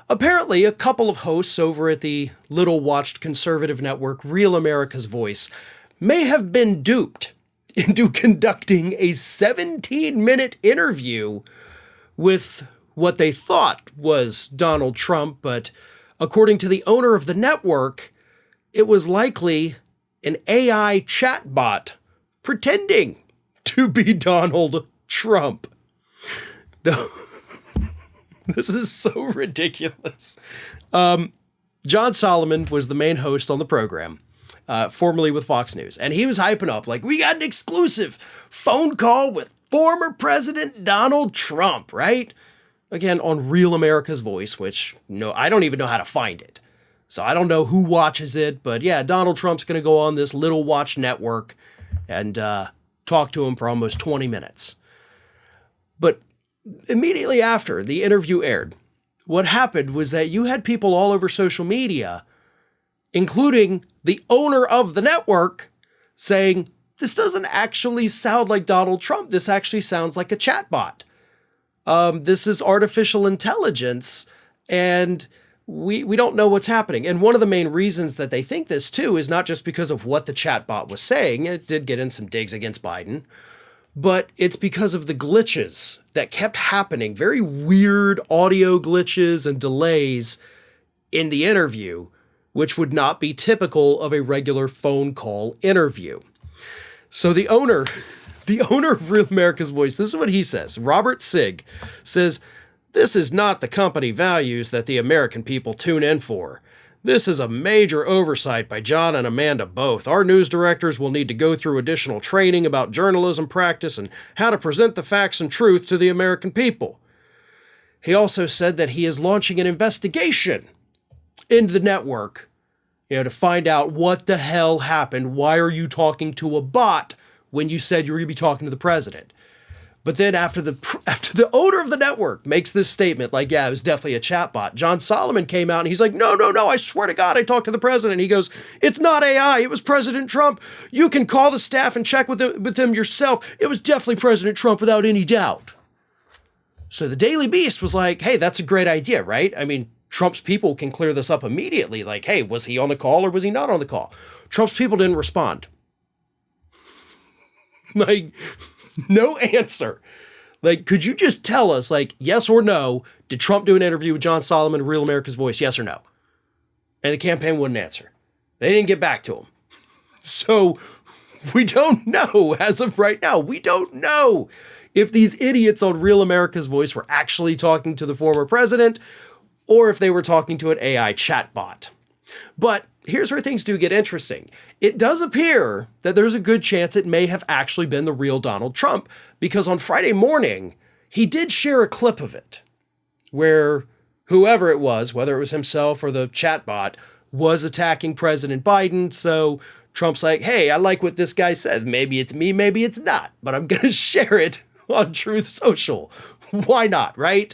Apparently, a couple of hosts over at the little-watched conservative network Real America's Voice may have been duped into conducting a 17-minute interview with what they thought was Donald Trump, but according to the owner of the network, it was likely an AI chatbot pretending to be Donald Trump. This is so ridiculous. John Solomon was the main host on the program, formerly with Fox News, and he was hyping up like, we got an exclusive phone call with former President Donald Trump, right? Again, on Real America's Voice, which, no, I don't even know how to find it. So I don't know who watches it, but yeah, Donald Trump's going to go on this little watch network and talk to him for almost 20 minutes. But immediately after the interview aired, what happened was that you had people all over social media, including the owner of the network, saying, this doesn't actually sound like Donald Trump. This actually sounds like a chatbot. This is artificial intelligence, and we don't know what's happening. And one of the main reasons that they think this, too, is not just because of what the chatbot was saying. It did get in some digs against Biden, but it's because of the glitches that kept happening, very weird audio glitches and delays in the interview, which would not be typical of a regular phone call interview. So the owner of Real America's Voice, this is what he says. Robert Sigg says, this is not the company values that the American people tune in for. This is a major oversight by John and Amanda both. Our news directors will need to go through additional training about journalism practice and how to present the facts and truth to the American people. He also said that he is launching an investigation into the network, to find out what the hell happened. Why are you talking to a bot when you said you were going to be talking to the president? But then after the owner of the network makes this statement, like, yeah, it was definitely a chatbot, John Solomon came out and he's like, no, I swear to God, I talked to the president. He goes, it's not AI. It was President Trump. You can call the staff and check with them yourself. It was definitely President Trump without any doubt. So the Daily Beast was like, hey, that's a great idea, right? I mean, Trump's people can clear this up immediately. Like, hey, was he on the call or was he not on the call? Trump's people didn't respond. Like, no answer. Like, could you just tell us, like, yes or no, did Trump do an interview with John Solomon, Real America's Voice, yes or no? And the campaign wouldn't answer. They didn't get back to him. So we don't know as of right now. We don't know if these idiots on Real America's Voice were actually talking to the former president or if they were talking to an AI chatbot. But here's where things do get interesting. It does appear that there's a good chance it may have actually been the real Donald Trump, because on Friday morning, he did share a clip of it where whoever it was, whether it was himself or the chatbot, was attacking President Biden. So Trump's like, hey, I like what this guy says. Maybe it's me, maybe it's not, but I'm going to share it on Truth Social. Why not, right?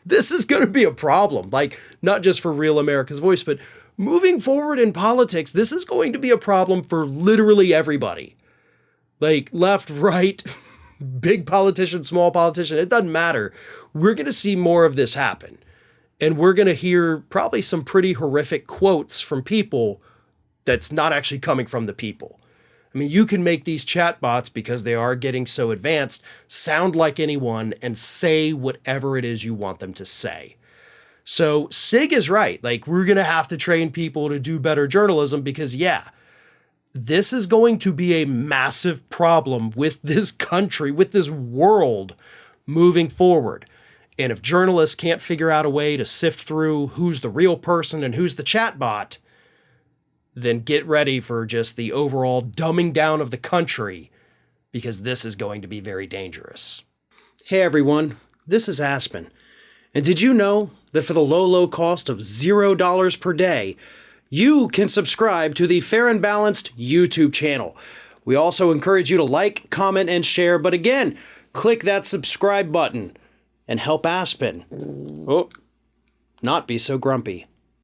This is going to be a problem, like not just for Real America's Voice, but moving forward in politics, this is going to be a problem for literally everybody. Like left, right, big politician, small politician, it doesn't matter. We're going to see more of this happen. And we're going to hear probably some pretty horrific quotes from people that's not actually coming from the people. I mean, you can make these chatbots, because they are getting so advanced, sound like anyone and say whatever it is you want them to say. So Sig is right. Like, we're going to have to train people to do better journalism because, yeah, this is going to be a massive problem with this country, with this world moving forward. And if journalists can't figure out a way to sift through who's the real person and who's the chatbot, then get ready for just the overall dumbing down of the country, because this is going to be very dangerous. Hey everyone, this is Aspen. And did you know that for the low cost of $0 per day, you can subscribe to the Fair and Balanced YouTube channel? We also encourage you to like, comment, and share, but again, click that subscribe button and help Aspen not be so grumpy.